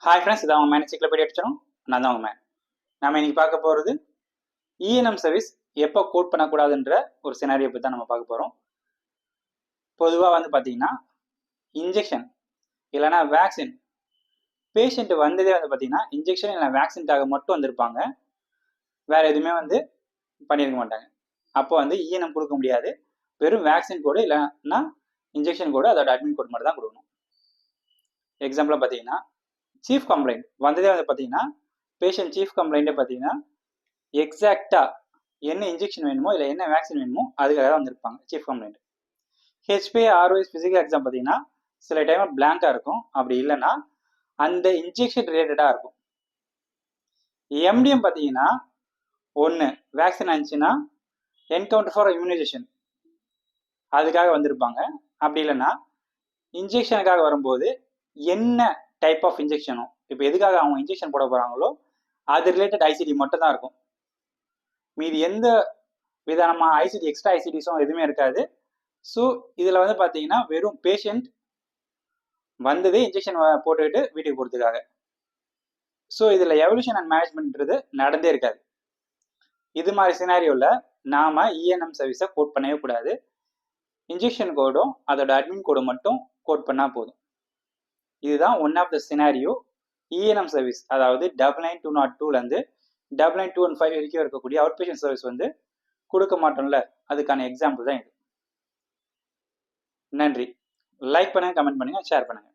Hi friends, இதான் உங்கள் man encyclopedia அடிச்சிடும். நான் தான் உங்கள் மேன். நம்ம இன்னைக்கு பார்க்க போகிறது இஎன்எம் சர்வீஸ் எப்போ கோட் பண்ணக்கூடாதுன்ற ஒரு சினாரியோ பற்றி தான் நம்ம பார்க்க போகிறோம். பொதுவாக பார்த்தீங்கன்னா இன்ஜெக்ஷன் இல்லைனா வேக்சின் பேஷண்ட் வந்ததே பார்த்தீங்கன்னா இன்ஜெக்ஷன் இல்லை வேக்சின்காக மட்டும் வந்திருப்பாங்க. வேறு எதுவுமே பண்ணியிருக்க மாட்டாங்க. அப்போ இஎன்எம் கொடுக்க முடியாது. வெறும் வேக்சின் கோடு இல்லைன்னா இன்ஜெக்ஷன் கோடு அதோட அட்மிட் கோட் மட்டும் தான் கொடுக்கணும். எக்ஸாம்பிளாக பார்த்தீங்கன்னா சீஃப் கம்ப்ளைண்ட் வந்ததே பார்த்தீங்கன்னா பேஷண்ட் சீஃப் கம்ப்ளைண்ட்டே பார்த்தீங்கன்னா எக்ஸாக்டாக என்ன இன்ஜெக்ஷன் வேணுமோ இல்லை என்ன வேக்சின் வேணுமோ அதுக்காக தான் வந்திருப்பாங்க chief complaint. HP ROS physical exam பார்த்தீங்கன்னா சில டைம் பிளாங்காக இருக்கும். அப்படி இல்லைன்னா அந்த இன்ஜெக்ஷன் ரிலேட்டடாக இருக்கும். எம்டிஎம் பார்த்தீங்கன்னா ஒன்று வேக்சின் இருந்துச்சுன்னா என்கவுண்டர் ஃபார் இம்யூனைசேஷன் அதுக்காக வந்திருப்பாங்க. அப்படி இல்லைன்னா இன்ஜெக்ஷனுக்காக வரும்போது என்ன டைப் ஆஃப் இன்ஜெக்ஷனும் இப்போ எதுக்காக அவங்க இன்ஜெக்ஷன் போட போகிறாங்களோ அது ரிலேட்டட் ஐசிடி மட்டும் தான் இருக்கும். மீதி எந்த விதமான ஐசிடி எக்ஸ்ட்ரா ஐசிடிஸும் எதுவுமே இருக்காது. ஸோ இதில் பார்த்தீங்கன்னா வெறும் பேஷண்ட் வந்ததே இன்ஜெக்ஷன் போட்டுக்கிட்டு வீட்டுக்கு போகிறதுக்காக. ஸோ இதில் எவல்யூஷன் அண்ட் மேனேஜ்மெண்ட்ன்றது நடந்தே இருக்காது. இது மாதிரி சினாரியோவில் நாம் இஎன்எம் சர்வீஸை கோட் பண்ணவே கூடாது. இன்ஜெக்ஷன் கோடும் அதோட அட்மின் கோடும் மட்டும் கோட் பண்ணால் போதும். இதுதான் one of the scenario ENM service, அதாவது 99202 99215 வரைக்கும் இருக்கக்கூடிய அவுட் பேஷண்ட் சர்வீஸ் கொடுக்க மாட்டோம்ல, அதுக்கான எக்ஸாம்பிள் தான் இது. நன்றி. லைக் பண்ணுங்க, கமெண்ட் பண்ணுங்க, ஷேர் பண்ணுங்க.